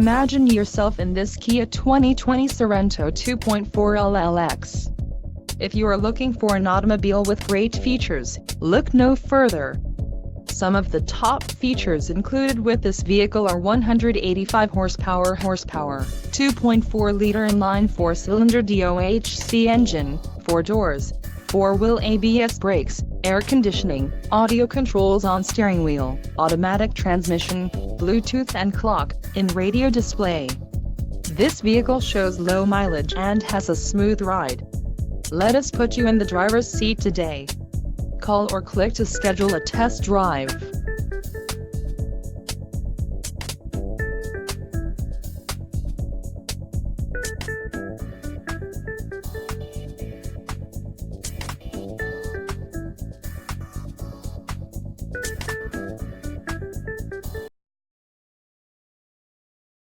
Imagine yourself in this Kia 2020 Sorento 2.4 LLX. If you are looking for an automobile with great features, look no further. Some of the top features included with this vehicle are 185 horsepower, 2.4-liter inline 4-cylinder DOHC engine, 4 doors, 4-wheel ABS brakes, air conditioning, audio controls on steering wheel, automatic transmission, Bluetooth and clock-in radio display. This vehicle shows low mileage and has a smooth ride. Let us put you in the driver's seat today. Call or click to schedule a test drive.